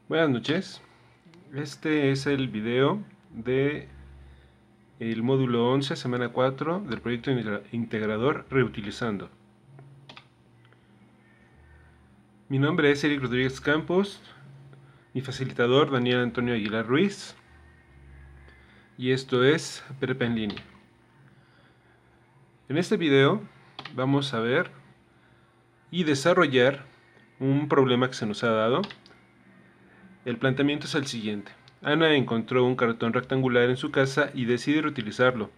Buenas noches. Este es el video de el módulo 11, semana 4 del proyecto integrador Reutilizando. Mi nombre es Eric Rodríguez Campos, mi facilitador Daniel Antonio Aguilar Ruiz, y esto es Prepa en línea. En este video vamos a ver y desarrollar un problema que se nos ha dado. El planteamiento es el siguiente. Ana encontró un cartón rectangular en su casa y decide reutilizarlo,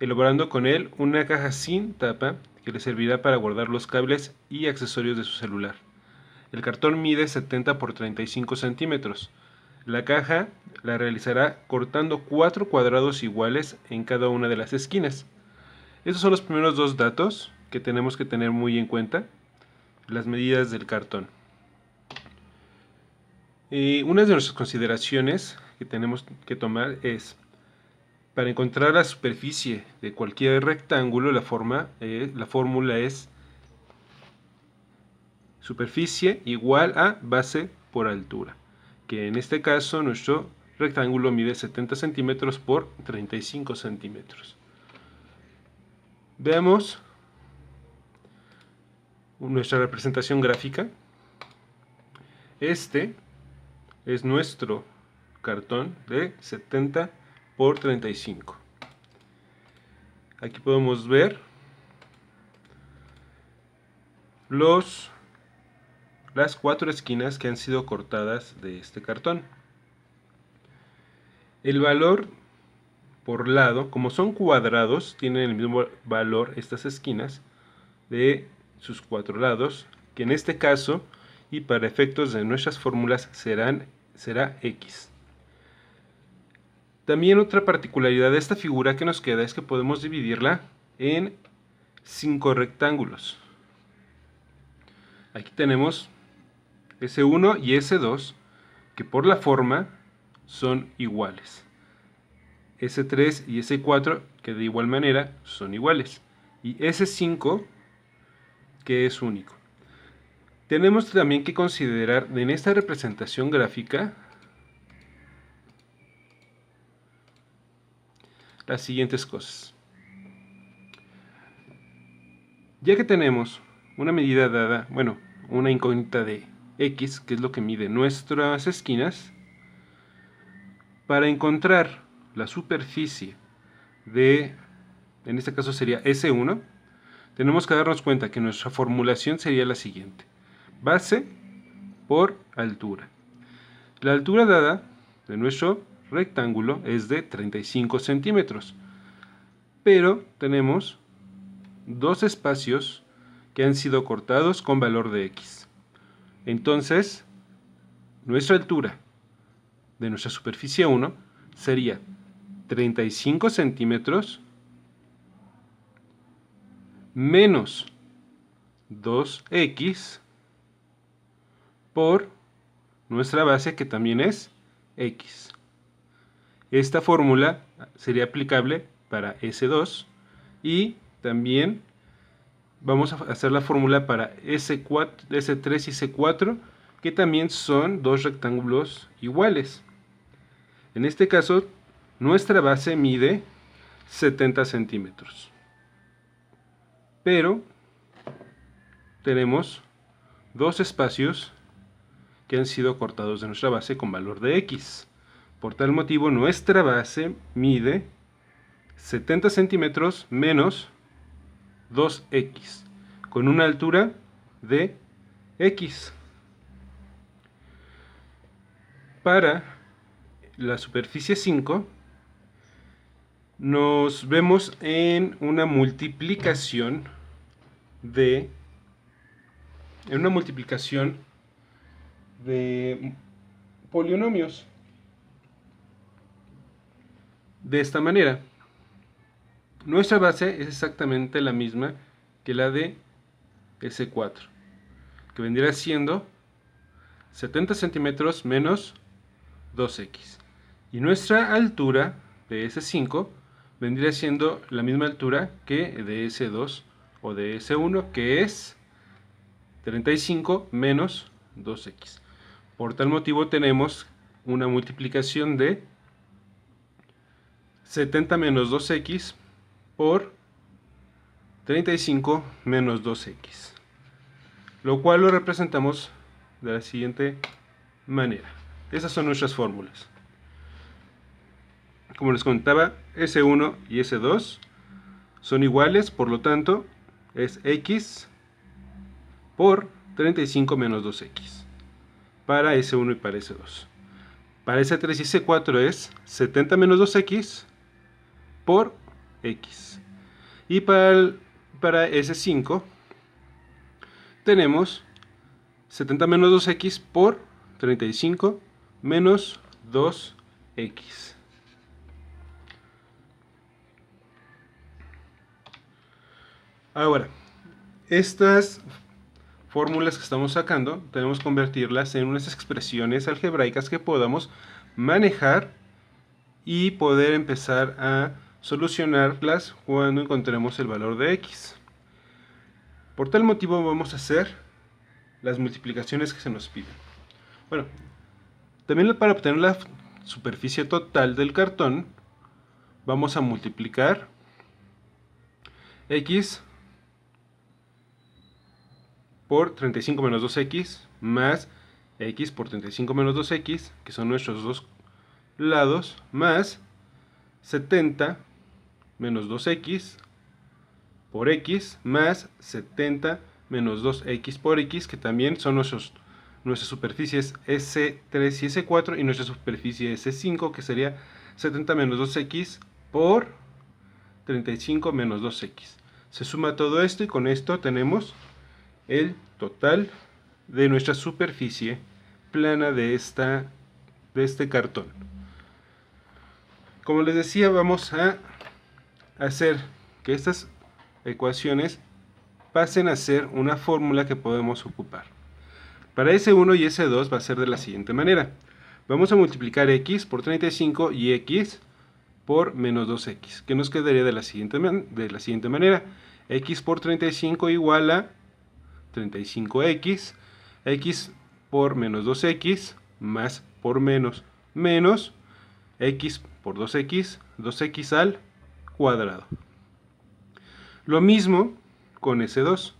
elaborando con él una caja sin tapa que le servirá para guardar los cables y accesorios de su celular. El cartón mide 70 por 35 centímetros. La caja la realizará cortando 4 cuadrados iguales en cada una de las esquinas. Estos son los primeros dos datos que tenemos que tener muy en cuenta, las medidas del cartón. Una de nuestras consideraciones que tenemos que tomar es, para encontrar la superficie de cualquier rectángulo, la fórmula es superficie igual a base por altura, que en este caso nuestro rectángulo mide 70 centímetros por 35 centímetros. Veamos nuestra representación gráfica. Este es nuestro cartón de 70 por 35. Aquí podemos ver las 4 esquinas que han sido cortadas de este cartón. El valor por lado, como son cuadrados, tienen el mismo valor estas esquinas de sus 4 lados, que en este caso y para efectos de nuestras fórmulas será X. También otra particularidad de esta figura que nos queda es que podemos dividirla en 5 rectángulos. Aquí tenemos S1 y S2, que por la forma son iguales. S3 y S4, que de igual manera son iguales. Y S5, que es único. Tenemos también que considerar en esta representación gráfica las siguientes cosas. Ya que tenemos una medida dada, una incógnita de X, que es lo que mide nuestras esquinas, para encontrar la superficie de, en este caso sería S1, tenemos que darnos cuenta que nuestra formulación sería la siguiente: base por altura. La altura dada de nuestro rectángulo es de 35 centímetros, pero tenemos dos espacios que han sido cortados con valor de X. Entonces, nuestra altura de nuestra superficie 1 sería 35 centímetros menos 2X por nuestra base, que también es X. Esta fórmula sería aplicable para S2 y también vamos a hacer la fórmula para S4, S3 y C4, que también son dos rectángulos iguales. En este caso, nuestra base mide 70 centímetros. Pero tenemos dos espacios que han sido cortados de nuestra base con valor de X. Por tal motivo, nuestra base mide 70 centímetros menos 2X, con una altura de X. Para la superficie 5, nos vemos en una multiplicación de polinomios. De esta manera, nuestra base es exactamente la misma que la de S4, que vendría siendo 70 centímetros menos 2X. Y nuestra altura de S5 vendría siendo la misma altura que de S2 o de S1, que es 35 menos 2X. Por tal motivo tenemos una multiplicación de 70 menos 2x por 35 menos 2x, lo cual lo representamos de la siguiente manera. Esas son nuestras fórmulas. Como les contaba, S1 y S2 son iguales, por lo tanto es x por 35 menos 2x para S1 y para S2. Para S3 y S4 es 70 menos 2x por x. Y para S5 tenemos 70 menos 2x por 35 menos 2x. Ahora, estas fórmulas que estamos sacando tenemos que convertirlas en unas expresiones algebraicas que podamos manejar y poder empezar a solucionarlas cuando encontremos el valor de x. Por tal motivo vamos a hacer las multiplicaciones que se nos piden. Bueno, también para obtener la superficie total del cartón vamos a multiplicar x por 35 menos 2x más x por 35 menos 2x, que son nuestros dos lados, más 70 menos 2x por x más 70 menos 2x por x, que también son nuestras superficies S3 y S4, y nuestra superficie S5, que sería 70 menos 2x por 35 menos 2x. Se suma todo esto y con esto tenemos el total de nuestra superficie plana de este cartón. Como les decía, vamos a hacer que estas ecuaciones pasen a ser una fórmula que podemos ocupar. Para S1 y S2 va a ser de la siguiente manera. Vamos a multiplicar x por 35 y x por menos 2x, que nos quedaría de la siguiente manera. X por 35 igual a 35x, x por menos 2x, más por menos, menos x por 2x, 2x al cuadrado. Lo mismo con S2.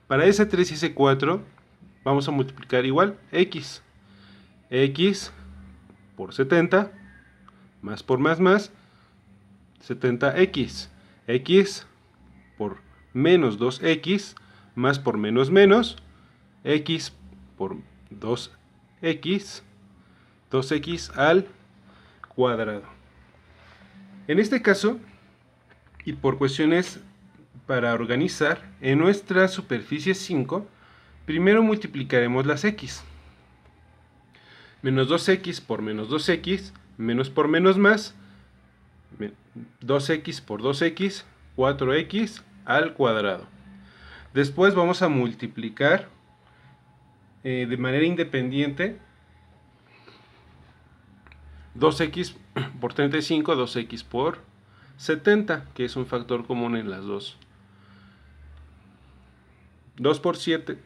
Para S3 y S4 vamos a multiplicar igual x. X por 70, más por más, 70x. X por menos 2x, más por menos, x por 2x, 2x al cuadrado. En este caso, y por cuestiones para organizar, en nuestra superficie 5, primero multiplicaremos las x. Menos 2x por menos 2x, menos por menos más, 2x por 2x, 4x al cuadrado. Después vamos a multiplicar de manera independiente 2x por 35, 2x por 70, que es un factor común en las dos. 2 por 7,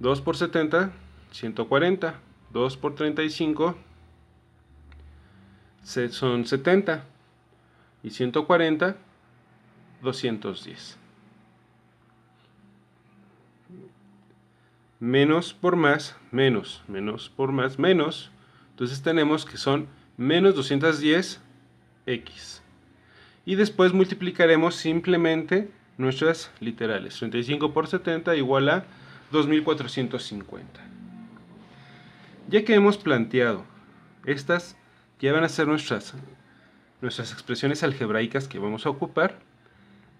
2 por 70, 140. 2 por 35 son 70. Y 140, 210. Menos por más, menos. Menos por más, menos. Entonces tenemos que son menos 210x. Y después multiplicaremos simplemente nuestras literales. 35 por 70 igual a 2450. Ya que hemos planteado estas que van a ser nuestras expresiones algebraicas que vamos a ocupar,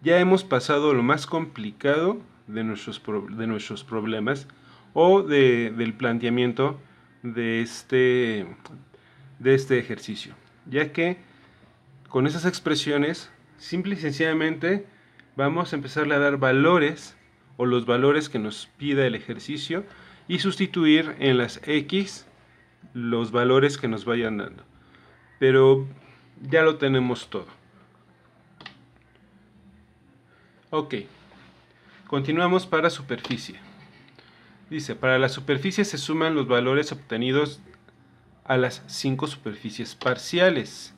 ya hemos pasado lo más complicado de nuestros problemas o del planteamiento de este ejercicio, ya que con esas expresiones simple y sencillamente vamos a empezarle a dar valores o los valores que nos pida el ejercicio y sustituir en las x los valores que nos vayan dando. Pero ya lo tenemos todo. Ok, continuamos para superficie. Dice, para la superficie se suman los valores obtenidos a las 5 superficies parciales.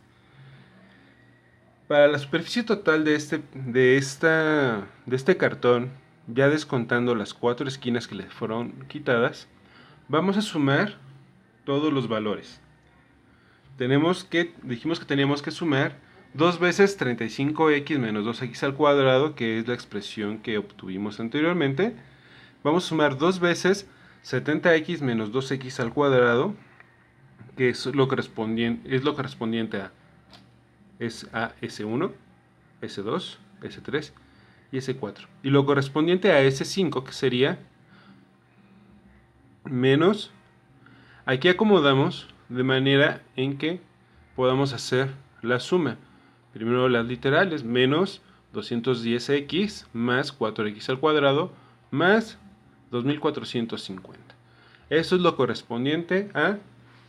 Para la superficie total de este cartón, ya descontando las 4 esquinas que le fueron quitadas, vamos a sumar todos los valores. Dijimos que teníamos que sumar 2 veces 35x menos 2x al cuadrado, que es la expresión que obtuvimos anteriormente. Vamos a sumar 2 veces 70x menos 2x al cuadrado, que es lo correspondiente a S1, S2, S3 y S4. Y lo correspondiente a S5, que sería menos. Aquí acomodamos de manera en que podamos hacer la suma. Primero las literales, menos 210x más 4x al cuadrado más 2450. Eso es lo correspondiente a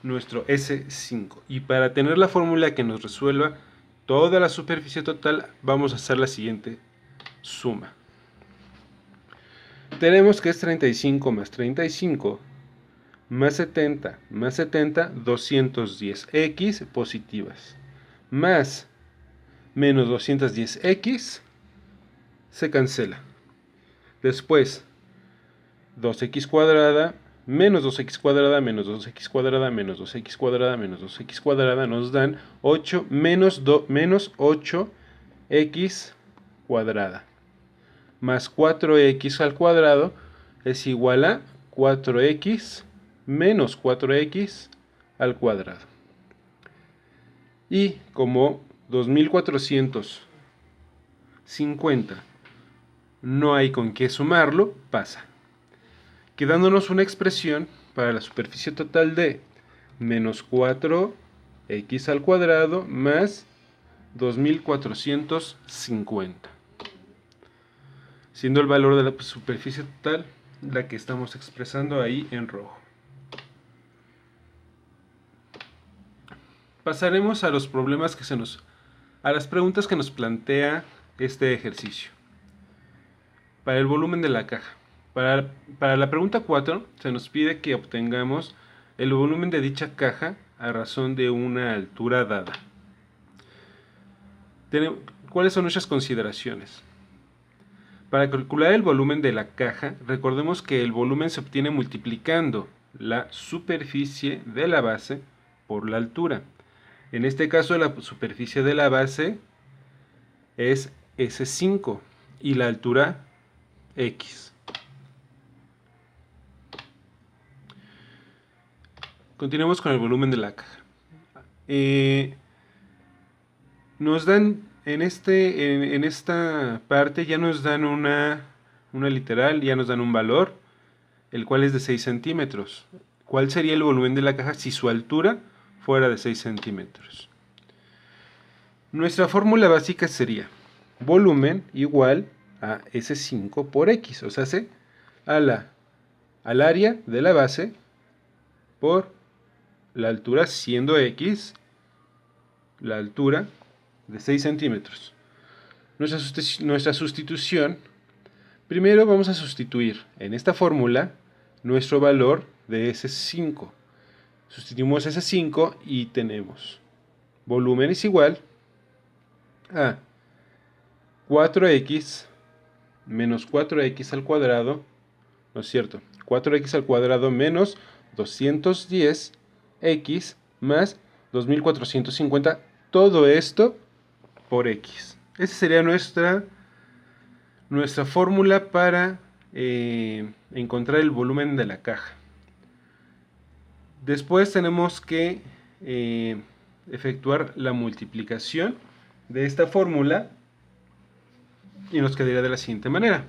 nuestro S5. Y para tener la fórmula que nos resuelva toda la superficie total, vamos a hacer la siguiente suma. Tenemos que es 35 más 35 más 70 más 70, 210x positivas, más menos 210x, se cancela. Después, 2x cuadrada, menos 2x cuadrada, menos 2x cuadrada, menos 2x cuadrada, menos 2x cuadrada, nos dan 8 menos 8x cuadrada, más 4x al cuadrado, es igual a 4x menos 4x al cuadrado. Y como 2450 no hay con qué sumarlo, pasa, quedándonos una expresión para la superficie total de menos 4x al cuadrado más 2450, siendo el valor de la superficie total la que estamos expresando ahí en rojo. Pasaremos a los problemas a las preguntas que nos plantea este ejercicio. Para el volumen de la caja. Para la pregunta 4 se nos pide que obtengamos el volumen de dicha caja a razón de una altura dada. ¿Cuáles son nuestras consideraciones? Para calcular el volumen de la caja, recordemos que el volumen se obtiene multiplicando la superficie de la base por la altura. En este caso, la superficie de la base es S5 y la altura X. Continuemos con el volumen de la caja. Nos dan en esta parte ya nos dan una literal, ya nos dan un valor, el cual es de 6 centímetros. ¿Cuál sería el volumen de la caja si su altura fuera de 6 centímetros? Nuestra fórmula básica sería volumen igual a S5 por X, o sea, al área de la base por la altura, siendo X la altura de 6 centímetros. Nuestra sustitución, primero vamos a sustituir en esta fórmula nuestro valor de S5. Sustituimos S5 y tenemos volumen es igual a 4x menos 4x al cuadrado, ¿no es cierto? 4x al cuadrado menos 210x más 2450, todo esto por x. Esa sería nuestra fórmula para encontrar el volumen de la caja. Después tenemos que efectuar la multiplicación de esta fórmula y nos quedaría de la siguiente manera: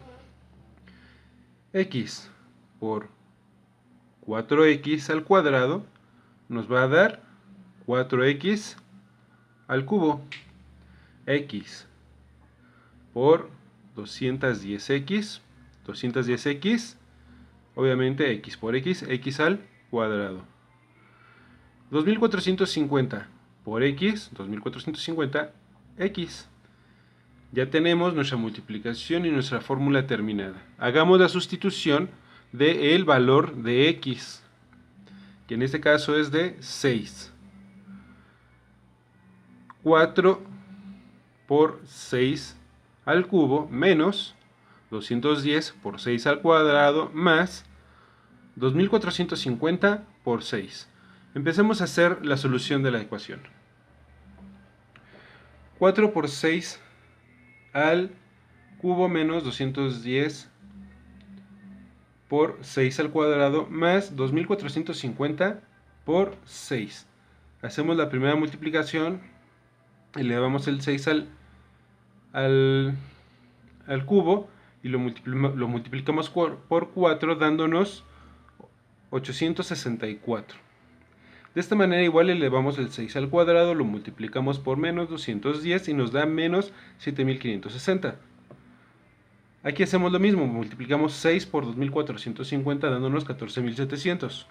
x por 4x al cuadrado nos va a dar 4x al cubo, x por 210x, obviamente x por x, x al cuadrado. 2450 por x, 2450 x. Ya tenemos nuestra multiplicación y nuestra fórmula terminada. Hagamos la sustitución del valor de x, que en este caso es de 6. 4 por 6 al cubo menos 210 por 6 al cuadrado más 2450 por 6. Empecemos a hacer la solución de la ecuación. 4 por 6 al cubo menos 210 por 6 al cuadrado más 2450 por 6. Hacemos la primera multiplicación, elevamos el 6 al cubo y lo multiplicamos por 4, dándonos 864. De esta manera igual elevamos el 6 al cuadrado, lo multiplicamos por menos 210 y nos da menos 7560. Aquí hacemos lo mismo, multiplicamos 6 por 2450 dándonos 14700.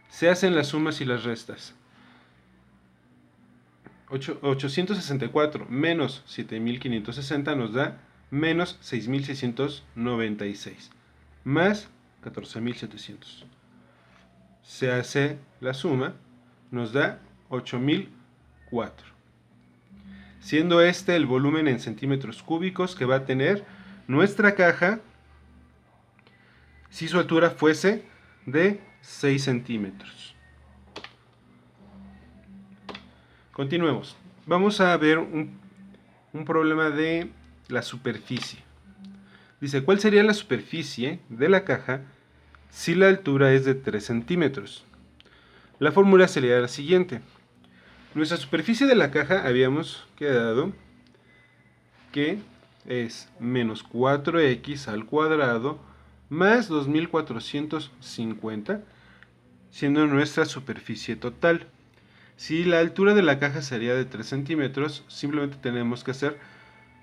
Se hacen las sumas y las restas. 864 menos 7560 nos da menos 6696 más 14700. Se hace la suma, nos da 8004, siendo este el volumen en centímetros cúbicos que va a tener nuestra caja si su altura fuese de 6 centímetros. Continuemos. Vamos a ver un problema de la superficie. Dice, ¿cuál sería la superficie de la caja si la altura es de 3 centímetros? La fórmula sería la siguiente. Nuestra superficie de la caja habíamos quedado que es menos 4x al cuadrado más 2450, siendo nuestra superficie total. Si la altura de la caja sería de 3 centímetros, simplemente tenemos que hacer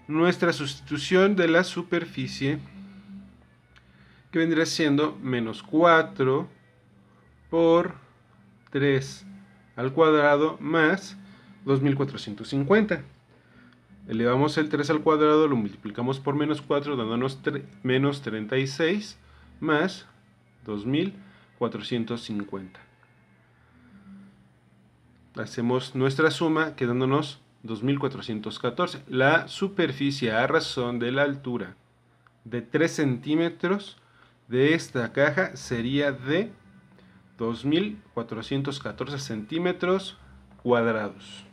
nuestra sustitución de la superficie, que vendría siendo menos 4 por 3 al cuadrado más 2450. Elevamos el 3 al cuadrado, lo multiplicamos por menos 4, dándonos menos 36 más 2450. Hacemos nuestra suma quedándonos 2414. La superficie a razón de la altura de 3 centímetros de esta caja sería de 2414 centímetros cuadrados.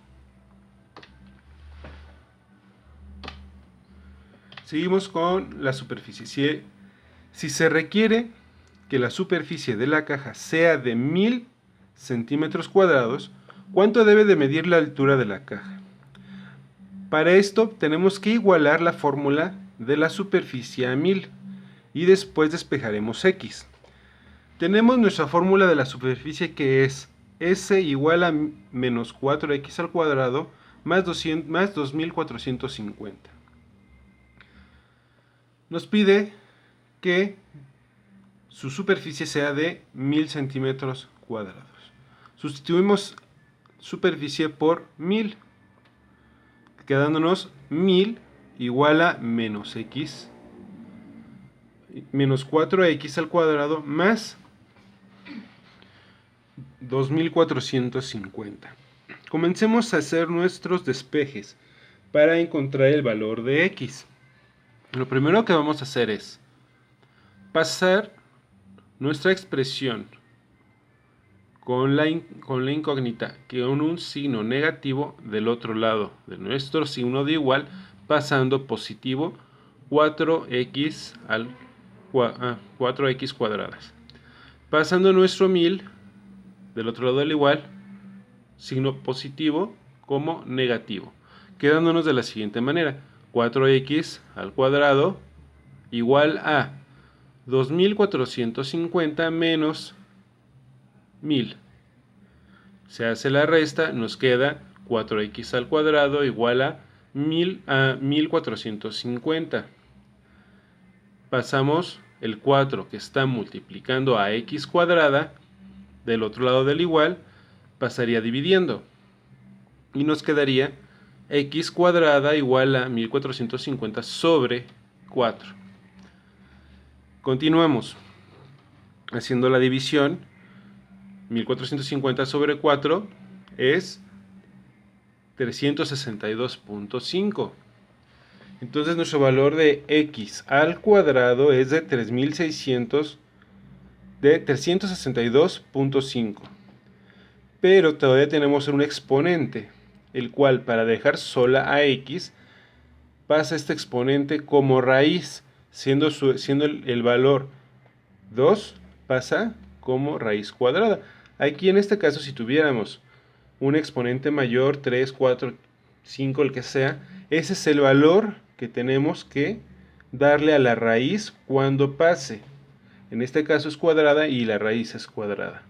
Seguimos con la superficie. Si se requiere que la superficie de la caja sea de 1000 centímetros cuadrados, ¿cuánto debe de medir la altura de la caja? Para esto tenemos que igualar la fórmula de la superficie a 1000 y después despejaremos x. Tenemos nuestra fórmula de la superficie, que es S igual a menos 4x al cuadrado más 2450. Nos pide que su superficie sea de 1000 centímetros cuadrados. Sustituimos superficie por 1000, quedándonos 1000 igual a menos x, menos 4x al cuadrado más 2450. Comencemos a hacer nuestros despejes para encontrar el valor de x. Lo primero que vamos a hacer es pasar nuestra expresión con la incógnita con un signo negativo del otro lado de nuestro signo de igual, pasando positivo 4x cuadradas. Pasando nuestro 1000 del otro lado del igual, signo positivo como negativo, quedándonos de la siguiente manera: 4x al cuadrado igual a 2450 menos 1000. Se hace la resta, nos queda 4x al cuadrado igual a 1450. Pasamos el 4 que está multiplicando a x cuadrada del otro lado del igual, pasaría dividiendo y nos quedaría x cuadrada igual a 1450 sobre 4. Continuamos. Haciendo la división, 1450 sobre 4 es 362.5. Entonces nuestro valor de x al cuadrado es de 362.5. Pero todavía tenemos un exponente, el cual para dejar sola a x, pasa este exponente como raíz, siendo el valor 2, pasa como raíz cuadrada. Aquí en este caso, si tuviéramos un exponente mayor, 3, 4, 5, el que sea, ese es el valor que tenemos que darle a la raíz cuando pase. En este caso es cuadrada y la raíz es cuadrada.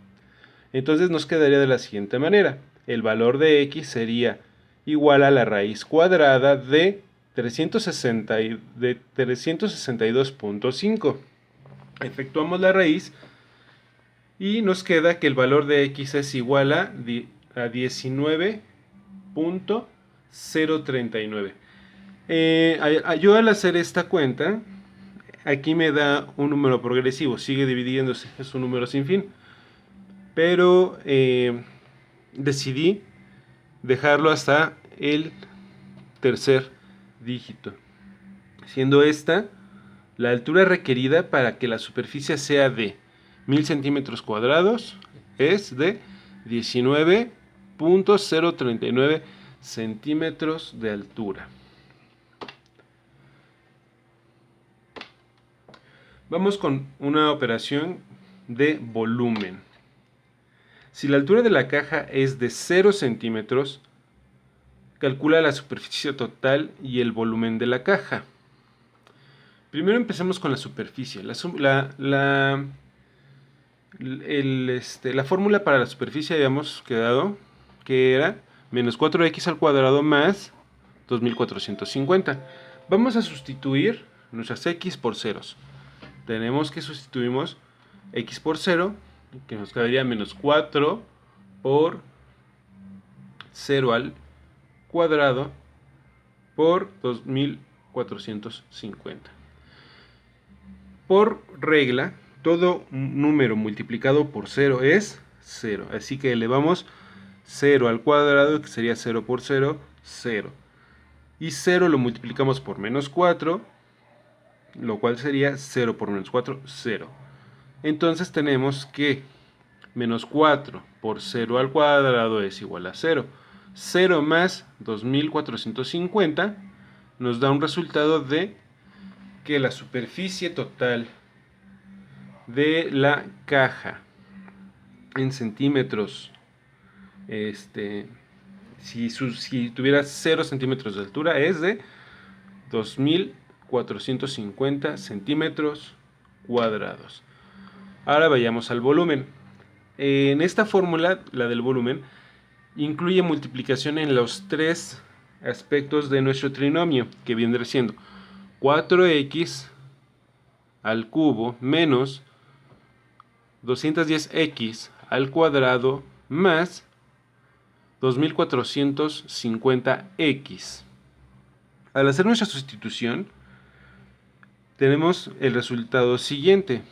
Entonces nos quedaría de la siguiente manera. El valor de x sería igual a la raíz cuadrada de 362.5. Efectuamos la raíz y nos queda que el valor de x es igual a 19.039. Yo al hacer esta cuenta, aquí me da un número progresivo, sigue dividiéndose, es un número sin fin. Pero decidí dejarlo hasta el tercer dígito, siendo esta la altura requerida para que la superficie sea de 1000 centímetros cuadrados, es de 19.039 centímetros de altura. Vamos con una operación de volumen. Si la altura de la caja es de 0 centímetros, calcula la superficie total y el volumen de la caja. Primero empecemos con la superficie. La fórmula para la superficie habíamos quedado que era menos 4x al cuadrado más 2450. Vamos a sustituir nuestras x por ceros. Tenemos que sustituimos x por 0, que nos quedaría menos 4 por 0 al cuadrado por 2450. Por regla, todo número multiplicado por 0 es 0. Así que elevamos 0 al cuadrado, que sería 0 por 0, 0. Y 0 lo multiplicamos por menos 4, lo cual sería 0 por menos 4, 0. Entonces tenemos que menos 4 por 0 al cuadrado es igual a 0. 0 más 2450 nos da un resultado de que la superficie total de la caja en centímetros, si tuviera 0 centímetros de altura, es de 2450 centímetros cuadrados. Ahora vayamos al volumen. En esta fórmula, la del volumen, incluye multiplicación en los tres aspectos de nuestro trinomio, que viene siendo 4x al cubo menos 210x al cuadrado más 2450x. Al hacer nuestra sustitución, tenemos el resultado siguiente: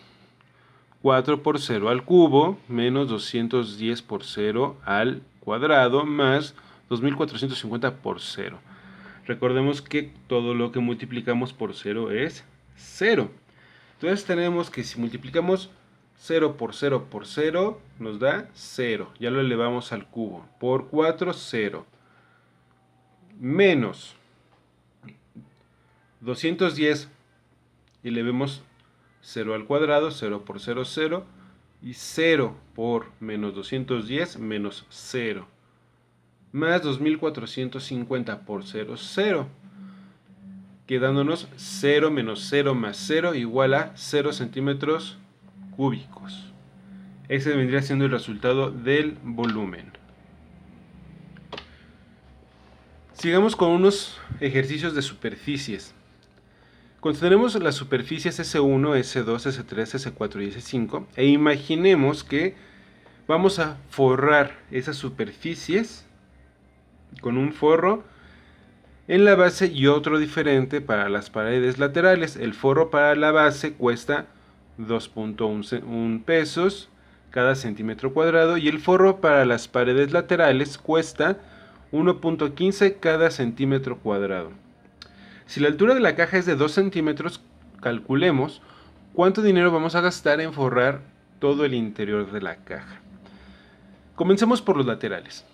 4 por 0 al cubo menos 210 por 0 al cuadrado más 2450 por 0. Recordemos que todo lo que multiplicamos por 0 es 0. Entonces tenemos que si multiplicamos 0 por 0 por 0 nos da 0. Ya lo elevamos al cubo. Por 4, 0. Menos 210. Y le vemos 0 al cuadrado. 0 por 0, 0. Y 0 por menos 210 menos 0. Más 2450 por 0, 0. Quedándonos 0 menos 0 más 0 igual a 0 centímetros cúbicos. Ese vendría siendo el resultado del volumen. Sigamos con unos ejercicios de superficies. Consideremos las superficies S1, S2, S3, S4 y S5 e imaginemos que vamos a forrar esas superficies con un forro en la base y otro diferente para las paredes laterales. El forro para la base cuesta 2.1 pesos cada centímetro cuadrado, y el forro para las paredes laterales cuesta 1.15 cada centímetro cuadrado. Si la altura de la caja es de 2 centímetros, calculemos cuánto dinero vamos a gastar en forrar todo el interior de la caja. Comencemos por los laterales.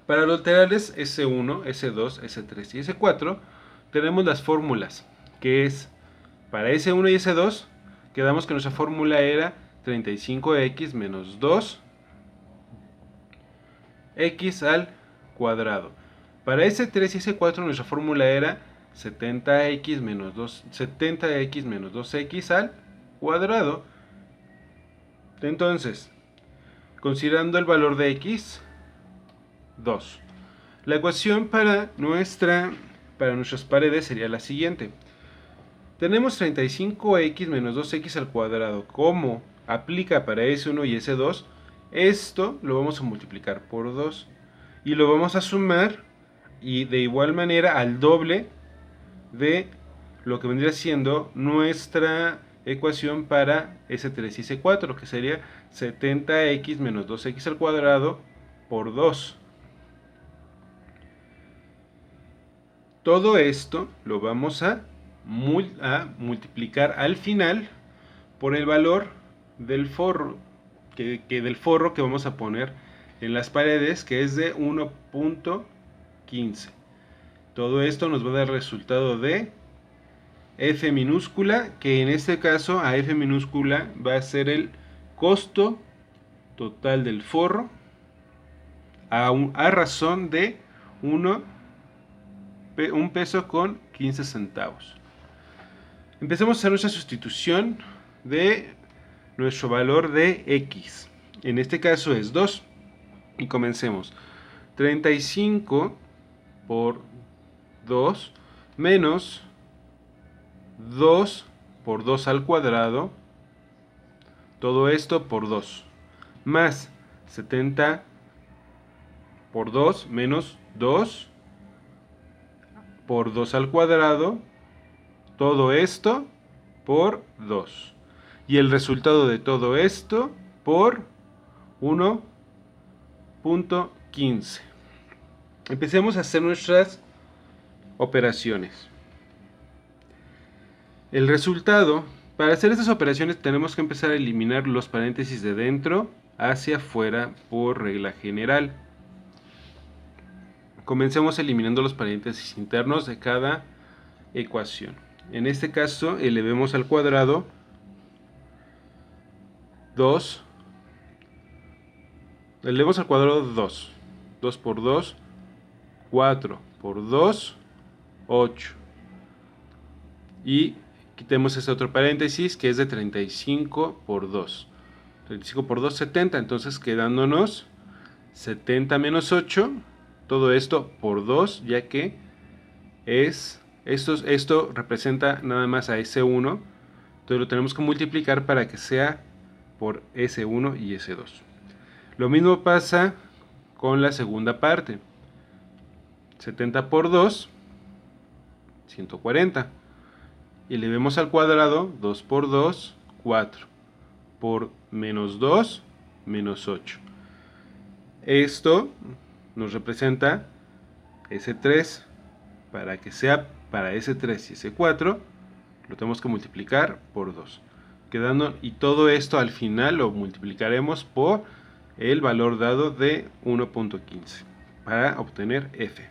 Para los laterales S1, S2, S3 y S4 tenemos las fórmulas, que es para S1 y S2 quedamos que nuestra fórmula era 35x menos 2x al cuadrado. Para S3 y S4 nuestra fórmula era 70x menos 2x al cuadrado. Entonces, considerando el valor de x, 2. La ecuación para nuestras paredes sería la siguiente. Tenemos 35x menos 2x al cuadrado. Como aplica para S1 y S2, esto lo vamos a multiplicar por 2. Y lo vamos a sumar y de igual manera al doble de lo que vendría siendo nuestra ecuación para S3 y S4, que sería 70x menos 2x al cuadrado por 2. Todo esto lo vamos a multiplicar al final por el valor del forro, del forro que vamos a poner en las paredes, que es de 1.15. Todo esto nos va a dar el resultado de F minúscula, que en este caso a F minúscula va a ser el costo total del forro a razón de 1 peso con 15 centavos. Empecemos a hacer nuestra sustitución de nuestro valor de x. En este caso es 2. Y comencemos. 35 por 2 menos 2 por 2 al cuadrado. Todo esto por 2. Más 70 por 2 menos 2 por 2 al cuadrado. Todo esto por 2. Y el resultado de todo esto por 1.15. Empecemos a hacer nuestras operaciones. El resultado, para hacer estas operaciones tenemos que empezar a eliminar los paréntesis de dentro hacia afuera por regla general. Comencemos eliminando los paréntesis internos de cada ecuación. En este caso, elevemos al cuadrado 2. Elevemos al cuadrado 2. 2 por 2, 4 por 2, 8. Y quitemos este otro paréntesis que es de 35 por 2. 35 por 2, 70. Entonces quedándonos 70 menos 8. Todo esto por 2, ya que esto representa nada más a S1. Entonces lo tenemos que multiplicar para que sea por S1 y S2. Lo mismo pasa con la segunda parte. 70 por 2, 140. Y le vemos al cuadrado 2 por 2, 4. Por menos 2, menos 8. Esto nos representa S3. Para que sea para S3 y S4, lo tenemos que multiplicar por 2. Y todo esto al final lo multiplicaremos por el valor dado de 1.15 para obtener F.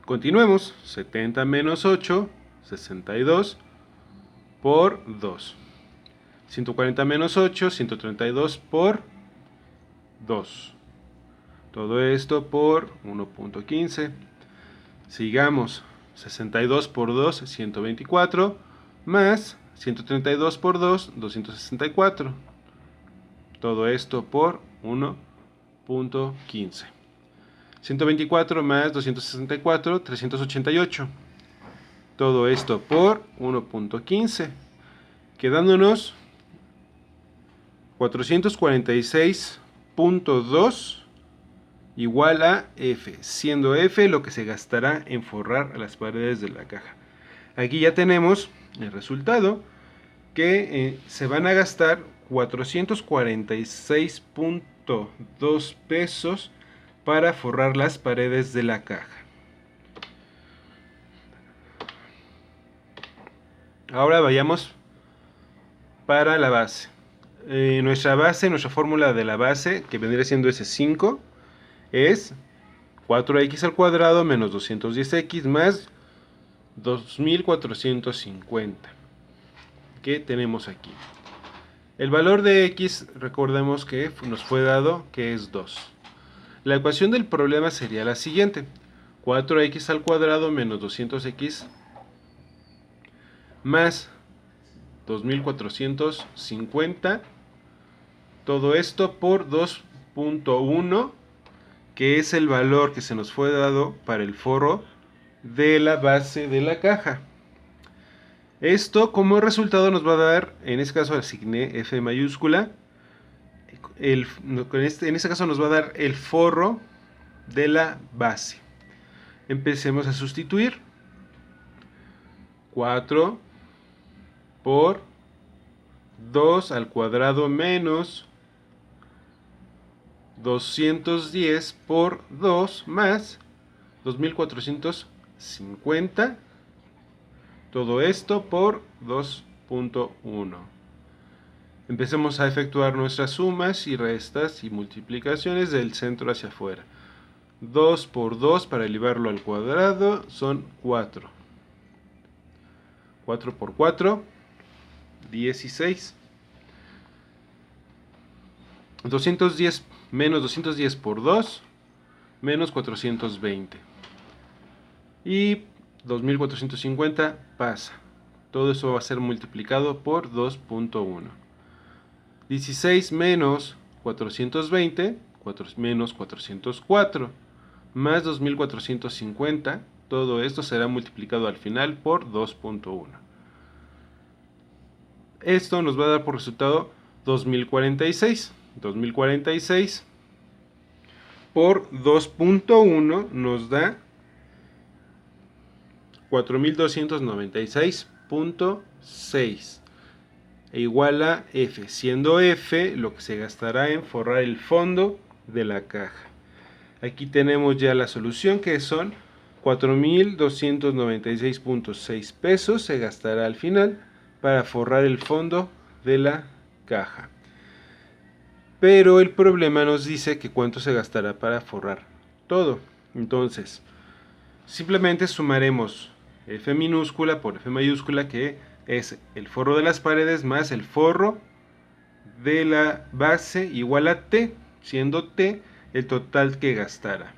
Continuemos. 70 menos 8, 62 por 2. 140 menos 8, 132 por 2. Todo esto por 1.15. Sigamos. 62 por 2, 124. Más 132 por 2, 264. Todo esto por 1.15. 124 más 264, 388. Todo esto por 1.15. Quedándonos 446.2 igual a F, siendo F lo que se gastará en forrar las paredes de la caja. Aquí ya tenemos el resultado, que se van a gastar 446.2 pesos para forrar las paredes de la caja. Ahora vayamos para la base. Nuestra fórmula de la base, que vendría siendo S5, es 4x al cuadrado menos 210x más 2450, que tenemos aquí. El valor de x, recordemos que nos fue dado que es 2. La ecuación del problema sería la siguiente: 4x al cuadrado menos 200x más 2450, todo esto por 2.1, que es el valor que se nos fue dado para el forro de la base de la caja. Esto como resultado nos va a dar, en este caso asigné F mayúscula, en este caso nos va a dar el forro de la base. Empecemos a sustituir. 4 por 2 al cuadrado menos 210 por 2 más 2450. Todo esto por 2.1. Empecemos a efectuar nuestras sumas y restas y multiplicaciones del centro hacia afuera. 2 por 2 para elevarlo al cuadrado son 4. 4 por 4, 16. 210 menos 210 por 2, menos 420. Y 2450 pasa. Todo eso va a ser multiplicado por 2.1. 16 menos 420, menos 404, más 2450. Todo esto será multiplicado al final por 2.1. Esto nos va a dar por resultado 2046. 2046 por 2.1 nos da 4296.6 igual a F, siendo F lo que se gastará en forrar el fondo de la caja. Aquí tenemos ya la solución, que son 4296.6 pesos se gastará al final para forrar el fondo de la caja. Pero el problema nos dice que cuánto se gastará para forrar todo. Entonces, simplemente sumaremos F minúscula por F mayúscula, que es el forro de las paredes más el forro de la base, igual a T, siendo T el total que gastará.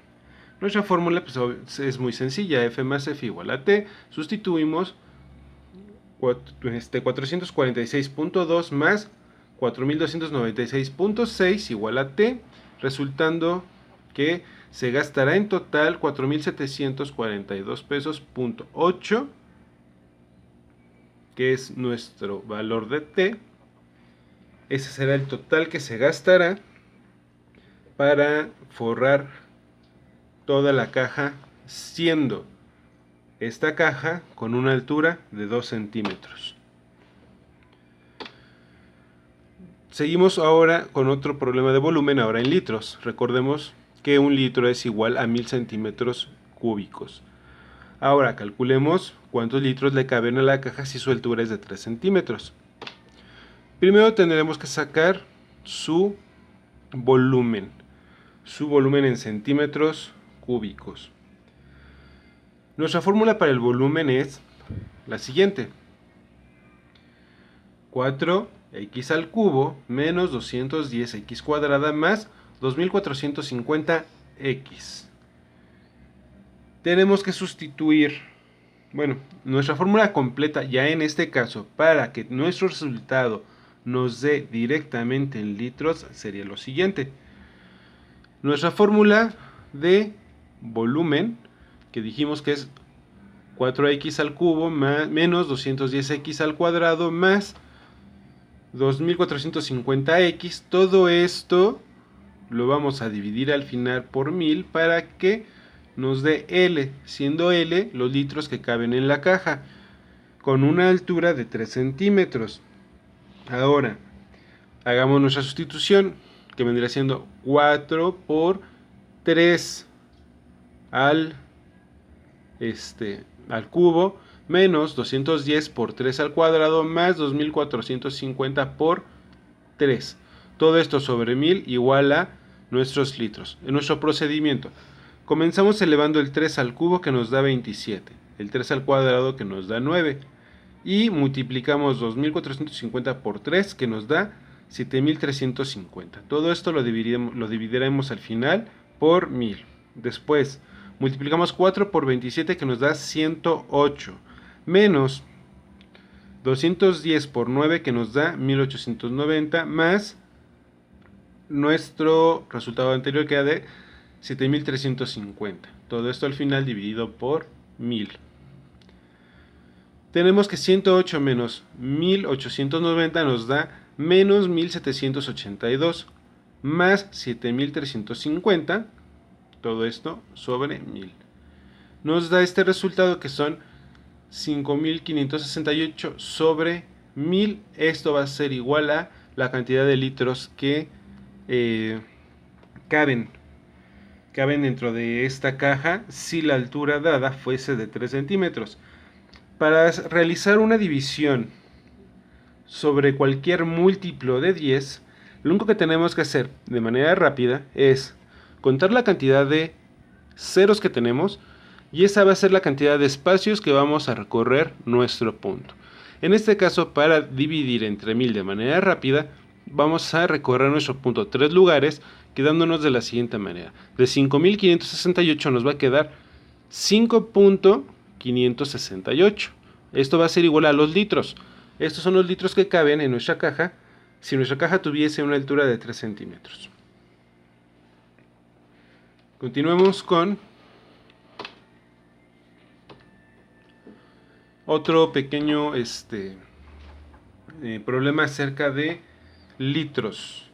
Nuestra fórmula pues, es muy sencilla: F más F igual a T. Sustituimos 446.2 más 4296.6 igual a T, resultando que se gastará en total 4742 pesos punto 8, que es nuestro valor de T. Ese será el total que se gastará para forrar toda la caja, siendo esta caja con una altura de 2 centímetros. Seguimos ahora con otro problema de volumen, ahora en litros. Recordemos que un litro es igual a 1000 centímetros cúbicos. Ahora calculemos cuántos litros le caben a la caja si su altura es de 3 centímetros. Primero tendremos que sacar su volumen en centímetros cúbicos. Nuestra fórmula para el volumen es la siguiente: 4x al cubo menos 210x cuadrada más 2450x. Tenemos que sustituir, nuestra fórmula completa ya en este caso, para que nuestro resultado nos dé directamente en litros, sería lo siguiente. Nuestra fórmula de volumen, que dijimos que es 4x al cubo menos 210x al cuadrado más 2450x, todo esto lo vamos a dividir al final por 1000 para que nos dé L, siendo L los litros que caben en la caja, con una altura de 3 centímetros. Ahora, hagamos nuestra sustitución, que vendría siendo 4 por 3 al, al cubo, menos 210 por 3 al cuadrado, más 2450 por 3. Todo esto sobre 1000 igual a nuestros litros. En nuestro procedimiento, comenzamos elevando el 3 al cubo, que nos da 27, el 3 al cuadrado, que nos da 9, y multiplicamos 2450 por 3, que nos da 7350. Todo esto lo dividiremos al final por 1000. Después multiplicamos 4 por 27, que nos da 108, menos 210 por 9, que nos da 1890, más nuestro resultado anterior, que era de 7350. Todo esto al final dividido por 1000. Tenemos que 108 menos 1890 nos da menos 1782, más 7350, todo esto sobre 1000. Nos da este resultado, que son 5568 sobre 1000. Esto va a ser igual a la cantidad de litros que caben dentro de esta caja si la altura dada fuese de 3 centímetros. Para realizar una división sobre cualquier múltiplo de 10, lo único que tenemos que hacer de manera rápida es contar la cantidad de ceros que tenemos, y esa va a ser la cantidad de espacios que vamos a recorrer nuestro punto. En este caso, para dividir entre 1000 de manera rápida, vamos a recorrer nuestro punto 3 lugares, quedándonos de la siguiente manera. De 5568 nos va a quedar 5.568. Esto va a ser igual a los litros. Estos son los litros que caben en nuestra caja si nuestra caja tuviese una altura de 3 centímetros. Continuemos con otro pequeño problema acerca de litros.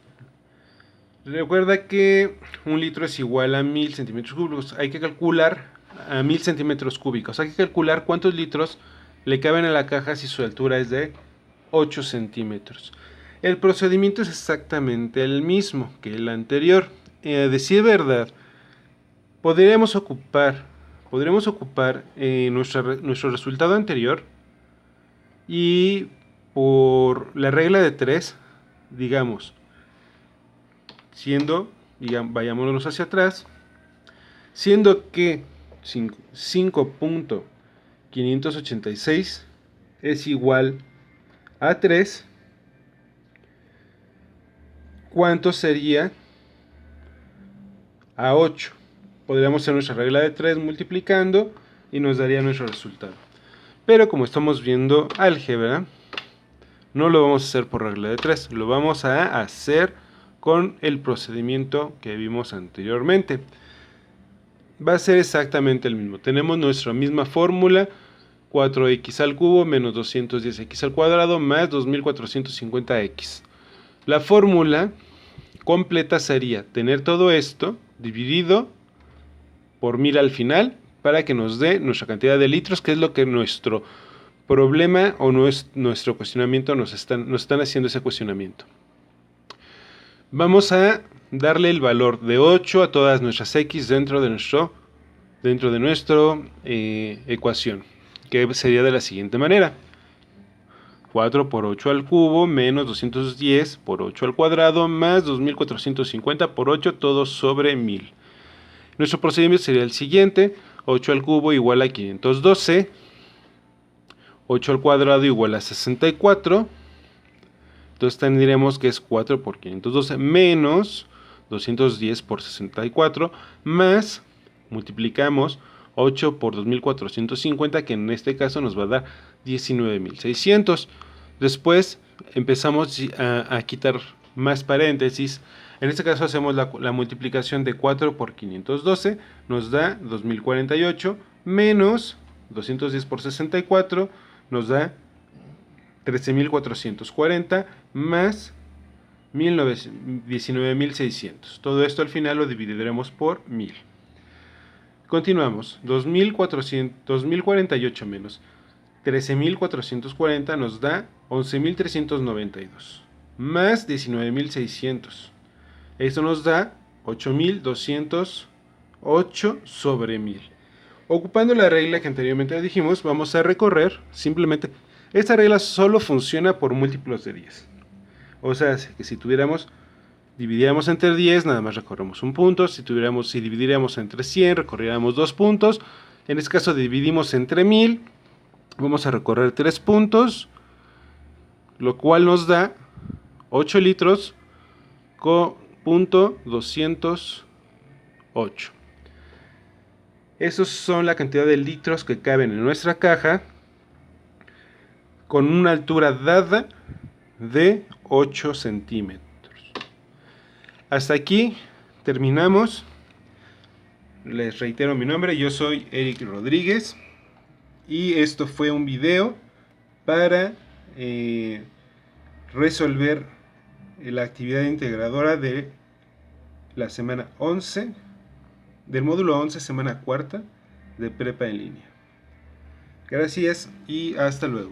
Recuerda que un litro es igual a 1000 centímetros cúbicos. Hay que calcular a 1000 centímetros cúbicos. Hay que calcular cuántos litros le caben a la caja si su altura es de 8 centímetros. El procedimiento es exactamente el mismo que el anterior. Decir verdad, podríamos ocupar nuestro resultado anterior, y por la regla de 3, digamos, vayámonos hacia atrás, siendo que 5.586 es igual a 3, ¿cuánto sería a 8? Podríamos hacer nuestra regla de 3 multiplicando y nos daría nuestro resultado. Pero como estamos viendo álgebra, no lo vamos a hacer por regla de 3, lo vamos a hacer con el procedimiento que vimos anteriormente. Va a ser exactamente el mismo. Tenemos nuestra misma fórmula: 4x al cubo menos 210x al cuadrado más 2450x. La fórmula completa sería tener todo esto dividido por 1000 al final, para que nos dé nuestra cantidad de litros, que es lo que nuestro problema o nuestro cuestionamiento nos están haciendo ese cuestionamiento. Vamos a darle el valor de 8 a todas nuestras x dentro de nuestra ecuación, que sería de la siguiente manera: 4 por 8 al cubo menos 210 por 8 al cuadrado más 2450 por 8, todo sobre 1000. Nuestro procedimiento sería el siguiente: 8 al cubo igual a 512, 8 al cuadrado igual a 64, entonces tendremos que es 4 por 512 menos 210 por 64, más, multiplicamos 8 por 2450, que en este caso nos va a dar 19600. Después empezamos a quitar más paréntesis. En este caso hacemos la multiplicación de 4 por 512, nos da 2048, menos 210 por 64, nos da 13440, más 19600. Todo esto al final lo dividiremos por 1000. Continuamos. 2048 menos 13.440 nos da 11.392 más 19.600. Esto nos da 8.208 sobre 1000. Ocupando la regla que anteriormente dijimos, vamos a recorrer simplemente. Esta regla solo funciona por múltiplos de 10. O sea, que si dividiéramos entre 10, nada más recorremos un punto. Si dividiéramos entre 100, recorriéramos 2 puntos. En este caso dividimos entre 1000, vamos a recorrer 3 puntos, lo cual nos da 8 litros con punto 208. Esos son la cantidad de litros que caben en nuestra caja con una altura dada de 8 centímetros. Hasta aquí terminamos. Les reitero mi nombre, yo soy Eric Rodríguez y esto fue un video para resolver la actividad integradora de la semana 11, del módulo 11, semana cuarta de prepa en línea. Gracias y hasta luego.